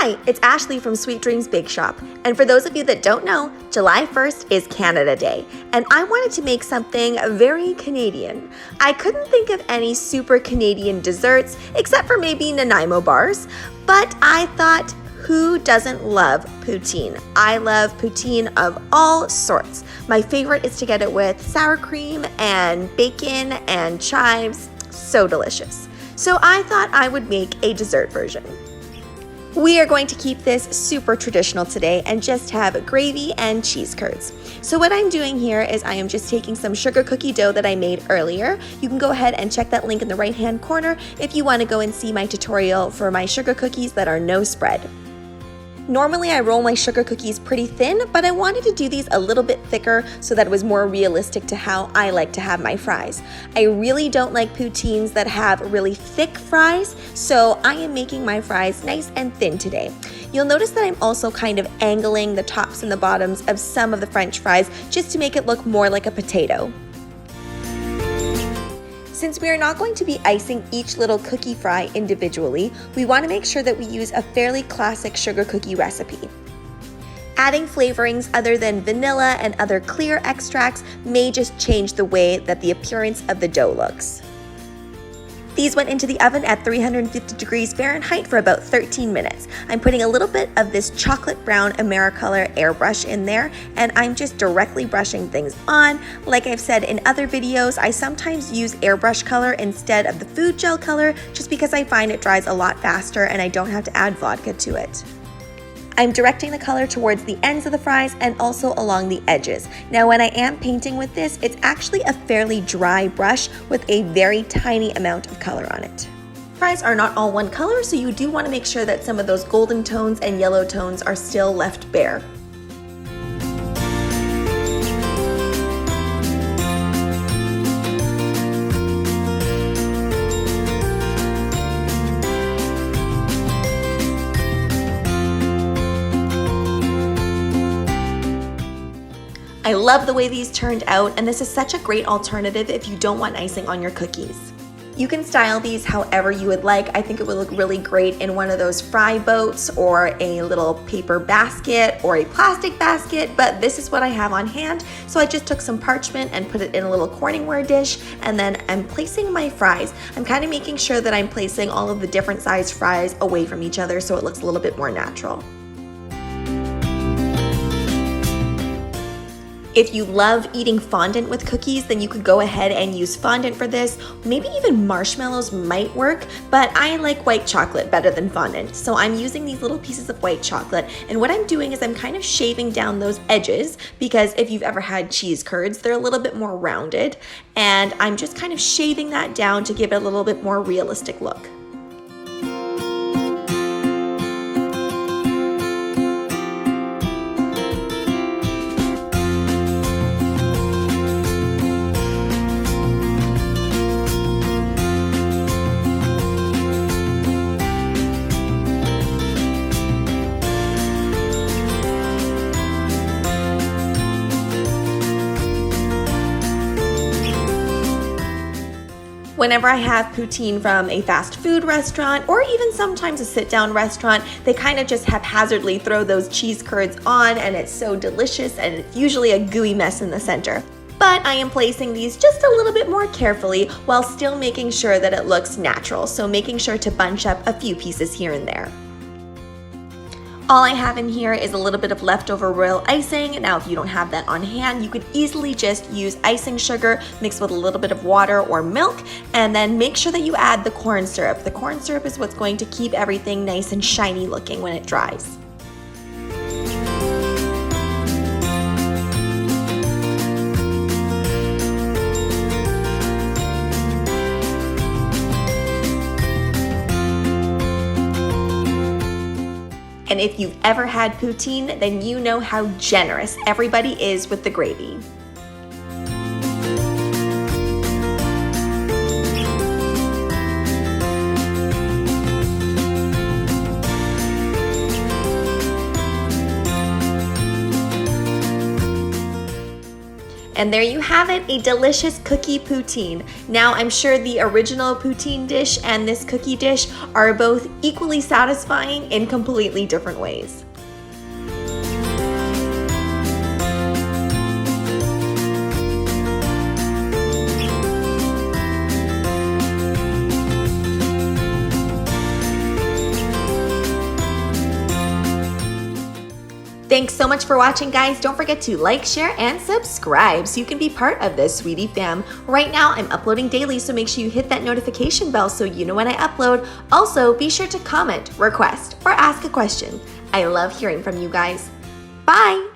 Hi, it's Ashleigh from Sweet Dreams Bake Shop, and for those of you that don't know, July 1st is Canada Day, and I wanted to make something very Canadian. I couldn't think of any super Canadian desserts, except for maybe Nanaimo bars, but I thought, who doesn't love poutine? I love poutine of all sorts. My favorite is to get it with sour cream and bacon and chives, so delicious. So I thought I would make a dessert version. We are going to keep this super traditional today and just have gravy and cheese curds. So what I'm doing here is I am just taking some sugar cookie dough that I made earlier. You can go ahead and check that link in the right hand corner if you want to go and see my tutorial for my sugar cookies that are no spread. Normally I roll my sugar cookies pretty thin, but I wanted to do these a little bit thicker so that it was more realistic to how I like to have my fries. I really don't like poutines that have really thick fries, so I am making my fries nice and thin today. You'll notice that I'm also kind of angling the tops and the bottoms of some of the French fries just to make it look more like a potato. Since we are not going to be icing each little cookie fry individually, we want to make sure that we use a fairly classic sugar cookie recipe. Adding flavorings other than vanilla and other clear extracts may just change the way that the appearance of the dough looks. These went into the oven at 350 degrees Fahrenheit for about 13 minutes. I'm putting a little bit of this chocolate brown Americolor airbrush in there, and I'm just directly brushing things on. Like I've said in other videos, I sometimes use airbrush color instead of the food gel color just because I find it dries a lot faster and I don't have to add vodka to it. I'm directing the color towards the ends of the fries and also along the edges. Now when I am painting with this, it's actually a fairly dry brush with a very tiny amount of color on it. Fries are not all one color, so you do want to make sure that some of those golden tones and yellow tones are still left bare. I love the way these turned out, and this is such a great alternative if you don't want icing on your cookies. You can style these however you would like. I think it would look really great in one of those fry boats or a little paper basket or a plastic basket, but this is what I have on hand. So I just took some parchment and put it in a little Corningware dish, and then I'm placing my fries. I'm kind of making sure that I'm placing all of the different size fries away from each other so it looks a little bit more natural. If you love eating fondant with cookies, then you could go ahead and use fondant for this. Maybe even marshmallows might work, but I like white chocolate better than fondant. So I'm using these little pieces of white chocolate, and what I'm doing is I'm kind of shaving down those edges because if you've ever had cheese curds, they're a little bit more rounded, and I'm just kind of shaving that down to give it a little bit more realistic look. Whenever I have poutine from a fast food restaurant or even sometimes a sit-down restaurant, they kind of just haphazardly throw those cheese curds on, and it's so delicious, and it's usually a gooey mess in the center. But I am placing these just a little bit more carefully while still making sure that it looks natural, so making sure to bunch up a few pieces here and there. All I have in here is a little bit of leftover royal icing. Now, if you don't have that on hand, you could easily just use icing sugar mixed with a little bit of water or milk, and then make sure that you add the corn syrup. The corn syrup is what's going to keep everything nice and shiny looking when it dries. And if you've ever had poutine, then you know how generous everybody is with the gravy. And there you have it, a delicious cookie poutine. Now I'm sure the original poutine dish and this cookie dish are both equally satisfying in completely different ways. Thanks so much for watching, guys. Don't forget to like, share, and subscribe so you can be part of the Sweetie fam. Right now, I'm uploading daily, so make sure you hit that notification bell so you know when I upload. Also, be sure to comment, request, or ask a question. I love hearing from you guys. Bye!